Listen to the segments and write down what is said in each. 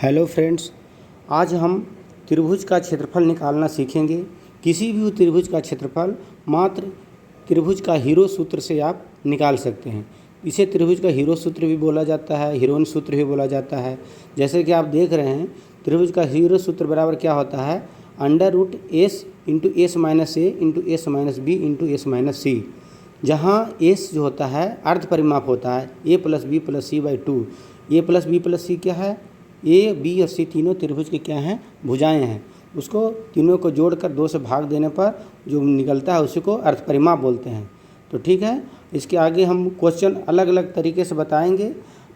Hello friends, आज हम त्रिभुज का क्षेत्रफल निकालना सीखेंगे। किसी भी त्रिभुज का क्षेत्रफल मात्र त्रिभुज का हीरो सूत्र से आप निकाल सकते हैं। इसे त्रिभुज का हीरो सूत्र भी बोला जाता है, हीरोइन सूत्र भी बोला जाता है। जैसे कि आप देख रहे हैं, त्रिभुज का हीरो सूत्र बराबर क्या होता है, √s into S minus A into S minus B into S minus C. जहाँ एस जो होता है अर्ध परिमाप होता है, A plus B plus C by 2। A plus B plus C क्या है, ए बी और सी तीनों त्रिभुज के क्या हैं, भुजाएं हैं। उसको तीनों को जोड़कर 2 से भाग देने पर जो निकलता है उसी को अर्ध परिमाप बोलते हैं। तो ठीक है, इसके आगे हम क्वेश्चन अलग अलग तरीके से बताएंगे।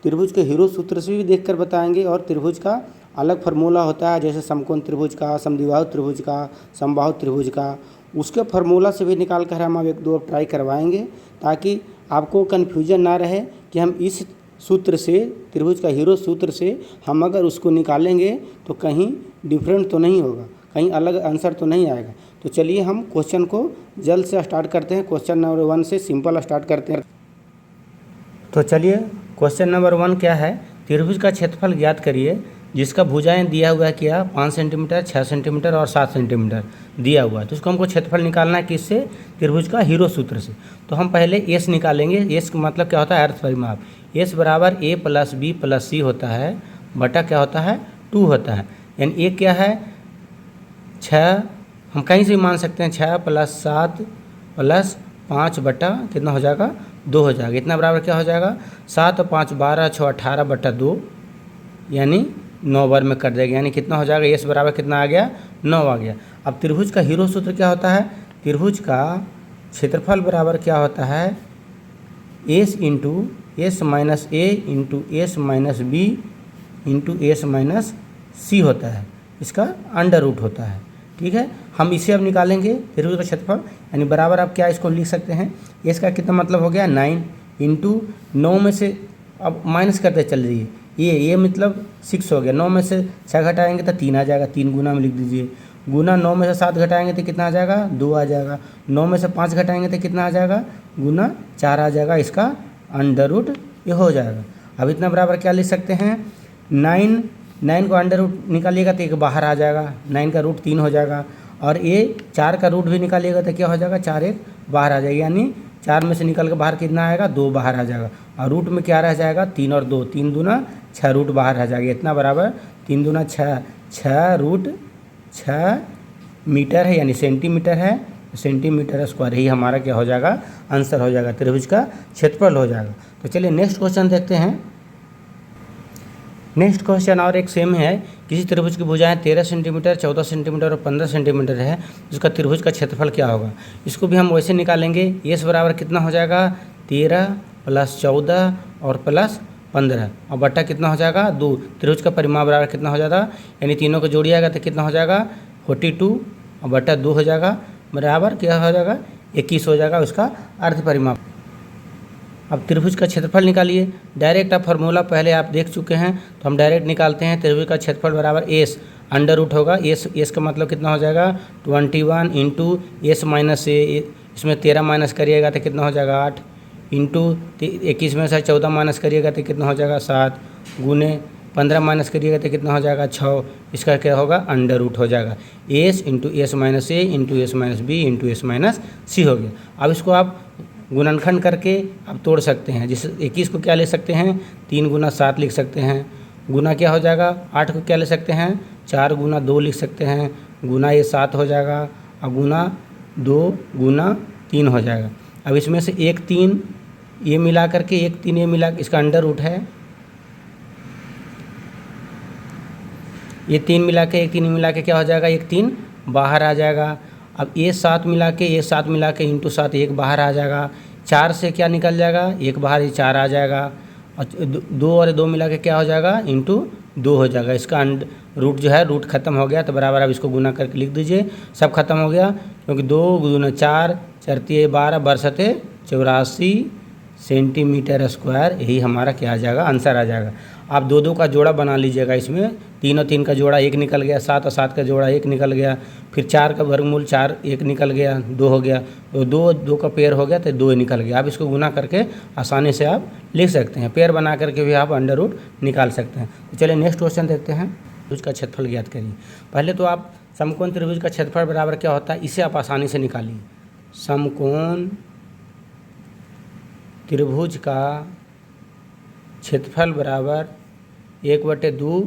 त्रिभुज के हीरो सूत्र से भी देखकर बताएंगे और त्रिभुज का अलग फार्मूला होता है, जैसे समकोण त्रिभुज का, समद्विबाहु त्रिभुज का, समबाहु त्रिभुज का, उसके फार्मूला से भी निकाल कर हम अब 1-2 ट्राई करवाएंगे, ताकि आपको कन्फ्यूजन ना रहे कि हम इस सूत्र से, त्रिभुज का हीरो सूत्र से हम अगर उसको निकालेंगे तो कहीं डिफरेंट तो नहीं होगा, कहीं अलग आंसर तो नहीं आएगा। तो चलिए हम क्वेश्चन को जल्द से स्टार्ट करते हैं। क्वेश्चन नंबर 1 से सिंपल स्टार्ट करते हैं। तो चलिए, क्वेश्चन नंबर 1 क्या है, त्रिभुज का क्षेत्रफल ज्ञात करिए जिसका भुजाएं दिया हुआ है क्या, 5 सेंटीमीटर, 6 सेंटीमीटर और 7 सेंटीमीटर दिया हुआ है। तो उसको हमको क्षेत्रफल निकालना है किससे, त्रिभुज का हीरो सूत्र से। तो हम पहले एस निकालेंगे। एस का मतलब क्या होता है, अर्ध परिमाप। एस बराबर ए प्लस बी प्लस सी होता है, बटा क्या होता है, 2 होता है। यानी ए क्या है, 6, हम कहीं से भी मान सकते हैं, 6 प्लस 7 प्लस 5 बटा कितना हो जाएगा, 2 हो जाएगा। इतना बराबर क्या हो जाएगा, 7 और 5 12, 6 18 बटा 2, यानी 9 बार में कर देगा। यानी कितना हो जाएगा, एस बराबर कितना आ गया, 9 आ गया। अब त्रिभुज का हीरो सूत्र क्या होता है, त्रिभुज का क्षेत्रफल बराबर क्या होता है, S into S minus A into S minus B into S minus C होता है। इसका अंडर रूट होता है। ठीक है, हम इसे अब निकालेंगे त्रिभुज का क्षेत्रफल। यानी बराबर आप क्या इसको लिख सकते हैं, एस का कितना मतलब हो गया 9 इंटू 9 में से अब माइनस करते चल जाइए, ये मतलब 6 हो गया। 9 में से 6 घटाएंगे तो 3 आ जाएगा, 3 गुना में लिख दीजिए। गुना 9 में से 7 घटाएंगे तो कितना आ जाएगा, 2 आ जाएगा। 9 में से 5 घटाएंगे तो कितना आ जाएगा, गुना 4 आ जाएगा। इसका अंडर रूट ये हो जाएगा। अब इतना बराबर क्या लिख सकते हैं, 9 को अंडर रूट निकालिएगा तो एक बाहर आ जाएगा, 9 का रूट 3 हो जाएगा। और ये 4 का रूट भी निकालिएगा तो क्या हो जाएगा, 4 एक बाहर आ जाएगा। यानी 4 में से निकल के बाहर कितना आएगा, 2 बाहर आ जाएगा। और रूट में क्या रह जाएगा, 3 और 2, 3 दूना 6 रूट बाहर आ जाएगा। इतना बराबर 3 दूना 6, 6 रूट 6 मीटर है, यानी सेंटीमीटर है। सेंटीमीटर स्क्वायर ही हमारा क्या हो जाएगा, आंसर हो जाएगा, त्रिभुज का क्षेत्रफल हो जाएगा। तो चलिए नेक्स्ट क्वेश्चन देखते हैं। नेक्स्ट क्वेश्चन और एक सेम है। किसी त्रिभुज की भुजाएं 13 सेंटीमीटर, 14 सेंटीमीटर और 15 सेंटीमीटर है, जिसका त्रिभुज का क्षेत्रफल क्या होगा। इसको भी हम वैसे निकालेंगे। एस बराबर कितना हो जाएगा, 13 प्लस 14 और प्लस 15 और बट्टा कितना हो जाएगा, 2। त्रिभुज का परिमाप बराबर कितना हो जाएगा, यानी तीनों को जोड़िएगा तो कितना हो जाएगा, 42 और बट्टा 2 हो जाएगा, बराबर क्या हो जाएगा, 21 हो जाएगा उसका अर्ध परिमाप। अब त्रिभुज का क्षेत्रफल निकालिए। डायरेक्ट आप फार्मूला पहले आप देख चुके हैं, तो हम डायरेक्ट निकालते हैं। त्रिभुज का क्षेत्रफल बराबर एस अंडर रूट होगा। एस का मतलब कितना हो जाएगा, 21 इंटू एस माइनस ए, इसमें 13 माइनस करिएगा तो कितना हो जाएगा, 8 इंटू 21 में से 14 माइनस करिएगा तो कितना हो जाएगा, 7 गुने 15 माइनस करिएगा तो कितना हो जाएगा, 6। इसका क्या होगा, अंडर रूट हो जाएगा। S into S minus A into S minus B into S minus C हो गया। अब इसको आप गुणनखंड करके आप तोड़ सकते हैं। जिस 21 को क्या ले सकते हैं, 3 गुना 7 लिख सकते हैं। गुना क्या हो जाएगा, 8 को क्या ले सकते हैं, 4 गुना 2 लिख सकते हैं। गुना ये 7 हो जाएगा और गुना 2 गुना 3 हो जाएगा। अब इसमें से 1 3 ये मिला करके 1 3 ये मिला, इसका अंडर रूट है। ये 3 मिला के 1 3 मिला के क्या हो जाएगा, 1 3 बाहर आ जाएगा। अब ये 7 मिला के इंटू 7 1 बाहर आ जाएगा। 4 से क्या निकल जाएगा, 1 बाहर, ये 4 आ जाएगा। और 2 और 2 मिला के क्या हो जाएगा, इंटू 2 हो जाएगा। इसका रूट जो है, रूट खत्म हो गया, तो बराबर अब इसको गुना करके लिख दीजिए। सब खत्म हो गया, क्योंकि 2 गुना 4, 4 × 12 बरसते 84 सेंटीमीटर स्क्वायर, यही हमारा क्या आ जाएगा, आंसर आ जाएगा। आप 2-2 का जोड़ा बना लीजिएगा। इसमें 3 और 3 का जोड़ा 1 निकल गया, 7 और 7 का जोड़ा 1 निकल गया, फिर 4 का वर्गमूल 4 1 निकल गया, 2 हो गया, तो 2 का पेयर हो गया तो 2 निकल गया। आप इसको गुना करके आसानी से आप लिख सकते हैं। पेयर बना करके भी आप अंडर रूट निकाल सकते हैं। तो चलिए नेक्स्ट क्वेश्चन देखते हैं। त्रिभुज का क्षेत्रफल ज्ञात करिए। पहले तो आप समकोण त्रिभुज का क्षेत्रफल बराबर क्या होता है इसे आप आसानी से निकालिए। समकोण त्रिभुज का क्षेत्रफल बराबर 1/2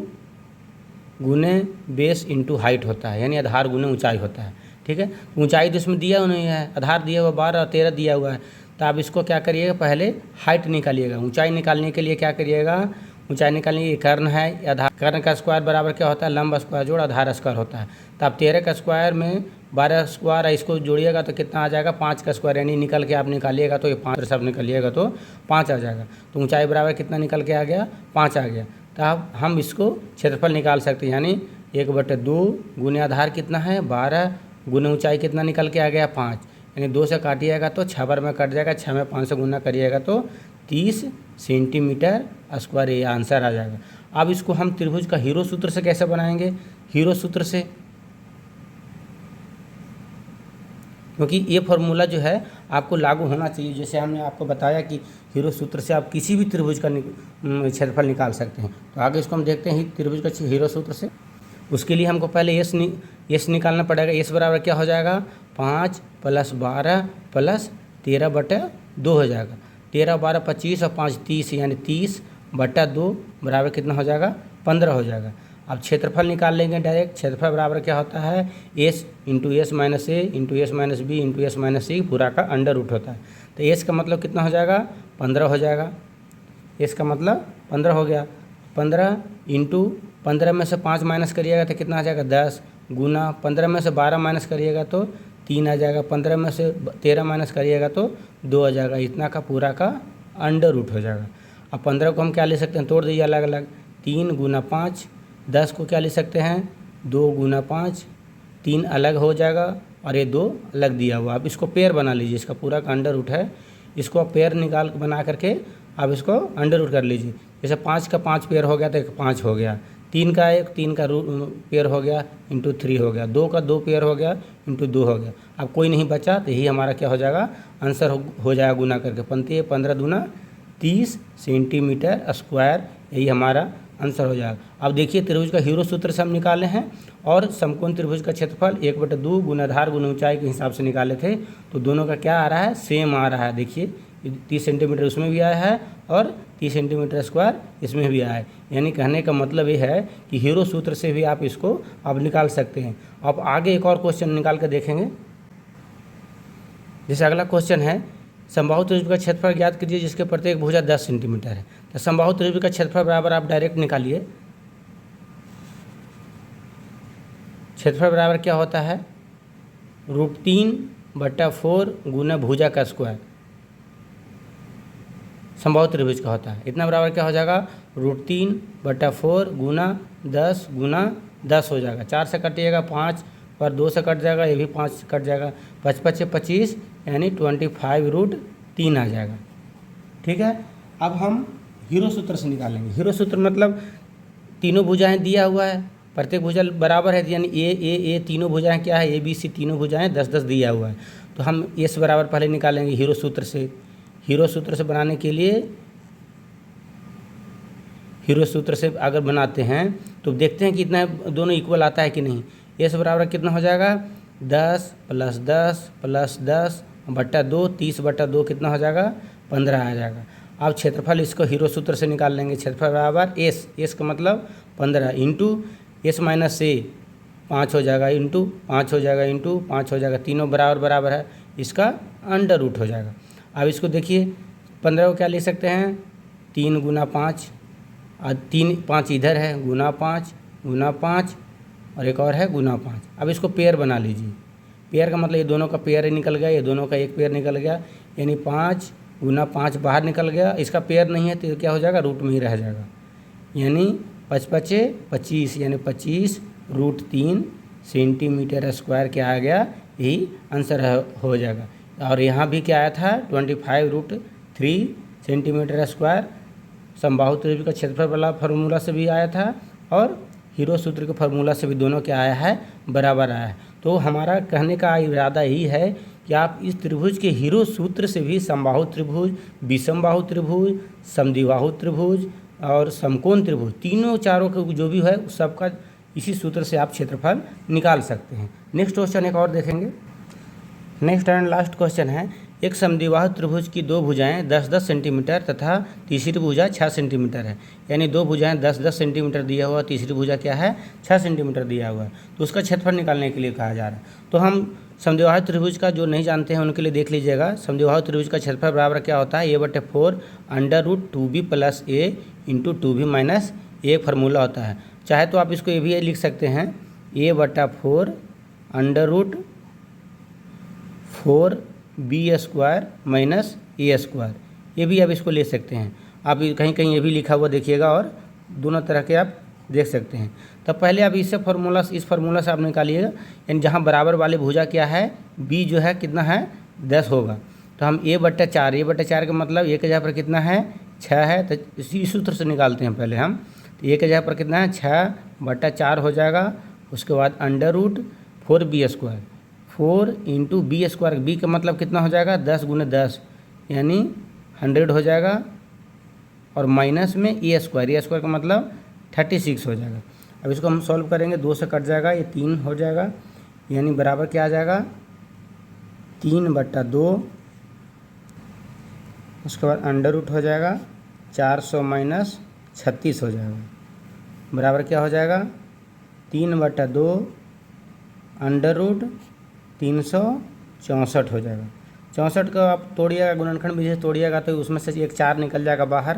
गुने बेस इंटू हाइट होता है, यानी आधार गुने ऊंचाई होता है। ठीक है, ऊंचाई तो इसमें दिया नहीं है, आधार दिया हुआ 12 और 13 दिया हुआ है। तो आप इसको क्या करिएगा, पहले हाइट निकालिएगा। ऊंचाई निकालने के लिए क्या करिएगा, ऊंचाई निकालने के लिए कर्ण है, आधार कर्ण का स्क्वायर बराबर क्या होता है, लंब स्क्वायर जोड़ आधार स्क्वायर होता है। तो आप 13 का स्क्वायर में 12 स्क्वायर इसको जोड़िएगा तो कितना आ जाएगा, 5 का स्क्वायर, यानी निकल के आप निकालिएगा तो ये 5 सब निकालिएगा तो 5 आ जाएगा। तो ऊंचाई बराबर कितना निकल के आ गया, 5 आ गया। तो अब हम इसको क्षेत्रफल निकाल सकते हैं, यानी 1/2 गुने आधार कितना है 12 गुने ऊंचाई कितना निकल के आ गया 5, यानी 2 से काटिएगा तो 6 बार में कट जाएगा, 6 में 5 से गुना करिएगा तो 30 सेंटीमीटर स्क्वायर ये आंसर आ जाएगा। अब इसको हम त्रिभुज का हीरो सूत्र से कैसे बनाएंगे, हीरो सूत्र से, क्योंकि ये फॉर्मूला जो है आपको लागू होना चाहिए। जैसे हमने आपको बताया कि हीरो सूत्र से आप किसी भी त्रिभुज का क्षेत्रफल निकाल सकते हैं। तो आगे इसको हम देखते हैं त्रिभुज का हीरो सूत्र से। उसके लिए हमको पहले एस निकालना पड़ेगा। एस बराबर क्या हो जाएगा, 5 + 12 + 13/2 हो जाएगा। 13 12 25 और 5 30, यानी 30/2 बराबर कितना हो जाएगा, 15 हो जाएगा। अब क्षेत्रफल निकाल लेंगे डायरेक्ट। क्षेत्रफल बराबर क्या होता है, S into S minus A into S minus B into S minus C पूरा का अंडर रूट होता है। तो एस का मतलब कितना हो जाएगा, 15 हो जाएगा। एस का मतलब 15 हो गया। 15 इंटू 15 में से 5 माइनस करिएगा तो कितना आ जाएगा 10, गुना 15 में से 12 माइनस करिएगा तो 3 आ जाएगा, 15 में से 13 माइनस करिएगा तो 2 आ जाएगा। इतना का पूरा का अंडर रूट हो जाएगा। अब 15 को हम क्या ले सकते हैं, तोड़ दीजिए अलग अलग, 3 गुना 5। 10 को क्या ले सकते हैं, 2 गुना 5, 3 अलग हो जाएगा और ये 2 अलग दिया हुआ। अब इसको पेयर बना लीजिए, इसका पूरा का अंडर रूट है, इसको आप पेयर निकाल बना करके आप इसको अंडर रूट कर लीजिए। जैसे 5 का 5 पेयर हो गया तो 5 हो गया, 3 का 3 का पेयर हो गया इंटू 3 हो गया, 2 का 2 पेयर हो गया इंटू 2 हो गया। अब कोई नहीं बचा तो यही हमारा क्या हो जाएगा, आंसर हो जाएगा गुना करके। 15 दूना 30 सेंटीमीटर स्क्वायर, यही हमारा आंसर हो जाएगा। अब देखिए त्रिभुज का हीरो सूत्र से हम निकाले हैं और समकोण त्रिभुज का क्षेत्रफल 1/2 गुना आधार गुना ऊंचाई के हिसाब से निकाले थे। तो दोनों का क्या आ रहा है, सेम आ रहा है। देखिए 30 सेंटीमीटर उसमें भी आया है और 30 सेंटीमीटर स्क्वायर इसमें भी आया है। यानी कहने का मतलब ये है कि हीरो सूत्र से भी आप इसको अब निकाल सकते हैं। अब आगे एक और क्वेश्चन निकाल कर देखेंगे। जैसे अगला क्वेश्चन है, समबाहु त्रिभुज का क्षेत्रफल ज्ञात कीजिए जिसके प्रत्येक भुजा 10 सेंटीमीटर है। तो समबाहु त्रिभुज का क्षेत्रफल बराबर आप डायरेक्ट निकालिए। क्षेत्रफल बराबर क्या होता है, √3/4 गुना भुजा का स्क्वायर समबाहु त्रिभुज का होता है। इतना बराबर क्या हो जाएगा, √3/4 गुना 10 गुना 10 हो जाएगा। 4 से कटिएगा 5 पर 2 से कट जाएगा, ये भी 5 से कट जाएगा, 5 × 5 = 25, यानी 25√3 आ जाएगा। ठीक है, अब हम हीरो सूत्र से निकालेंगे। हीरो सूत्र मतलब तीनों भुजाएं दिया हुआ है, प्रत्येक भुजा बराबर है, यानी ए तीनों भुजाएं क्या है, ABC तीनों भुजाएं 10-10 दिया हुआ है। तो हम एस बराबर पहले निकालेंगे हीरो सूत्र से। हीरो सूत्र से बनाने के लिए, हीरो सूत्र से अगर बनाते हैं तो देखते हैं कि इतना दोनों इक्वल आता है कि नहीं। एस बराबर कितना हो जाएगा, 10 + 10 + 10/2, 30/2 कितना हो जाएगा, 15 आ जाएगा। अब क्षेत्रफल इसको हीरो सूत्र से निकाल लेंगे। क्षेत्रफल बराबर एस का मतलब 15 इंटू एस माइनस ए 5 हो जाएगा, इंटू 5 हो जाएगा, इंटू 5 हो जाएगा, तीनों बराबर बराबर है, इसका अंडर रूट हो जाएगा। अब इसको देखिए 15 को क्या ले सकते हैं, 3 गुना 5 और 5 इधर है, गुना 5 गुना 5 और एक और है गुना 5। अब इसको पेयर बना लीजिए। पेयर का मतलब ये दोनों का पेयर ही निकल गया, ये दोनों का एक पेयर निकल गया, यानी 5 गुना 5 बाहर निकल गया। इसका पेयर नहीं है तो क्या हो जाएगा, रूट में ही रह जाएगा, यानी 5 × 5 = 25, यानी 25√3 सेंटीमीटर स्क्वायर क्या आ गया, यही आंसर हो जाएगा। और यहाँ भी क्या आया था, 25√3 सेंटीमीटर स्क्वायर समबाहु त्रिभुज का क्षेत्रफल वाला फार्मूला से भी आया था और हीरो सूत्र के फार्मूला से भी दोनों क्या आया है, बराबर आया है। तो हमारा कहने का इरादा यही है कि आप इस त्रिभुज के हीरो सूत्र से भी समबाहु त्रिभुज, विषमबाहु त्रिभुज, समद्विबाहु त्रिभुज और समकोण त्रिभुज, तीनों चारों का जो भी है उस सबका इसी सूत्र से आप क्षेत्रफल निकाल सकते हैं। नेक्स्ट क्वेश्चन एक और देखेंगे। नेक्स्ट एंड लास्ट क्वेश्चन है, एक समद्विबाहु त्रिभुज की दो भुजाएं 10-10 सेंटीमीटर तथा तीसरी भुजा 6 सेंटीमीटर है। यानी दो भुजाएं 10-10 सेंटीमीटर दिया हुआ, तीसरी भुजा क्या है, 6 सेंटीमीटर दिया हुआ है। तो उसका क्षेत्रफल निकालने के लिए कहा जा रहा है। तो हम समद्विबाहु त्रिभुज का जो नहीं जानते हैं उनके लिए देख लीजिएगा। समद्विबाहु त्रिभुज का क्षेत्रफल बराबर क्या होता है, a/4 √2b + a × 2b - a formula होता है। चाहे तो आप इसको ये भी लिख सकते हैं, a/4 √4b² - a²। ये भी आप इसको ले सकते हैं। आप कहीं कहीं ये भी लिखा हुआ देखिएगा और दोनों तरह के आप देख सकते हैं। तब पहले आप इस फार्मूला से आप निकालिएगा। यानी जहाँ बराबर वाली भुजा क्या है, b जो है कितना है, 10 होगा। तो हम a/4 का मतलब a के जगह पर कितना है, 6 है। तो इसी सूत्र से निकालते हैं पहले हम। तो a के जगह पर कितना है, 6/4 हो जाएगा। उसके बाद √4b², 4 × b², b का मतलब कितना हो जाएगा, 10 × 10 यानी 100 हो जाएगा। और माइनस में a² का मतलब 36 हो जाएगा। अब इसको हम सॉल्व करेंगे, 2 से कट जाएगा, ये 3 हो जाएगा। यानी बराबर क्या आ जाएगा, 3/2। उसके बाद √ हो जाएगा, 400 - 36 हो जाएगा। बराबर क्या हो जाएगा, 3/2 √364 हो जाएगा। 64 का आप तोड़िएगा, गुणनखंड विधि से तोड़िएगा तो उसमें से एक 4 निकल जाएगा बाहर।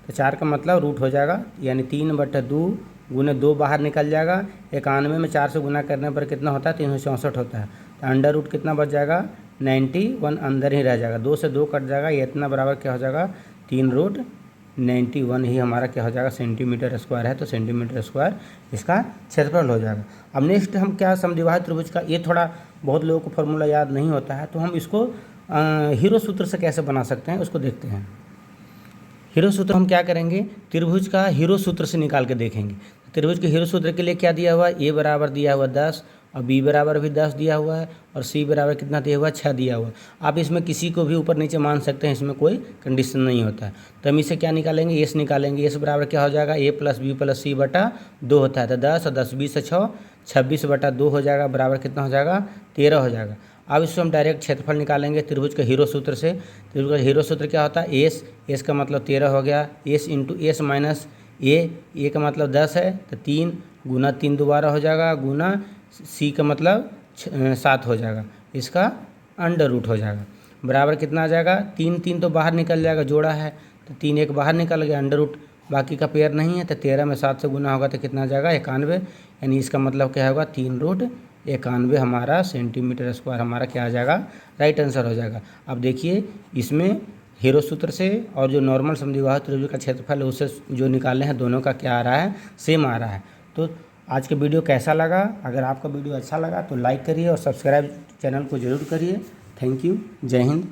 तो 4 का मतलब रूट हो जाएगा। यानी 3/2 × 2 बाहर निकल जाएगा। 91 में 4 से गुना करने पर कितना होता है, 364 होता है। तो √ कितना बच जाएगा, 91 अंदर ही रह जाएगा। 2 से 2 कट जाएगा। ये इतना बराबर क्या हो जाएगा, 3√91 ही हमारा क्या हो जाएगा, सेंटीमीटर² है। तो सेंटीमीटर² इसका क्षेत्रफल हो जाएगा। अब नेक्स्ट हम क्या, समद्विबाहु त्रिभुज का ये थोड़ा बहुत लोगों को फार्मूला याद नहीं होता है, तो हम इसको हीरो सूत्र से कैसे बना सकते हैं उसको देखते हैं। हीरो सूत्र हम क्या करेंगे, त्रिभुज का हीरो सूत्र से निकाल के देखेंगे। त्रिभुज के हीरो सूत्र के लिए क्या दिया हुआ है, a बराबर दिया हुआ 10 और b बराबर भी 10 दिया हुआ है और c बराबर कितना दिया हुआ है, 6 दिया हुआ है। आप इसमें किसी को भी ऊपर नीचे मान सकते हैं, इसमें कोई कंडीशन नहीं होता है। तो हम इसे क्या निकालेंगे, s निकालेंगे। s बराबर क्या हो जाएगा, a + b + c/2 होता है। तो 10 और 10 20 6 26/2 हो जाएगा। बराबर कितना हो जाएगा, 13 हो जाएगा। अब इसको हम डायरेक्ट क्षेत्रफल निकालेंगे त्रिभुज के हीरो सूत्र से। त्रिभुज का हीरो सूत्र क्या होता है, s का मतलब 13 हो गया, s × s - a का मतलब 10 है। तो 3 × 3 दोबारा हो जाएगा, गुना c का मतलब 7 हो जाएगा। इसका √ हो जाएगा। बराबर कितना आ जाएगा, 3 तो बाहर निकल जाएगा, जोड़ा है तो 3 एक बाहर निकल गया, √ बाकी का पेयर नहीं है। तो 13 में 7 से गुना होगा तो कितना आ जाएगा, 91। यानी इसका मतलब क्या होगा, 3√91 हमारा सेंटीमीटर² हमारा क्या आ जाएगा, राइट आंसर हो जाएगा। अब देखिए इसमें हीरो सूत्र से और जो नॉर्मल समद्विबाहु त्रिभुज का क्षेत्रफल है उससे जो निकाले हैं दोनों का क्या आ रहा है, सेम आ रहा है। तो आज के वीडियो कैसा लगा, अगर आपका वीडियो अच्छा लगा तो लाइक करिए और सब्सक्राइब चैनल को ज़रूर करिए। Thank you. जय हिंद।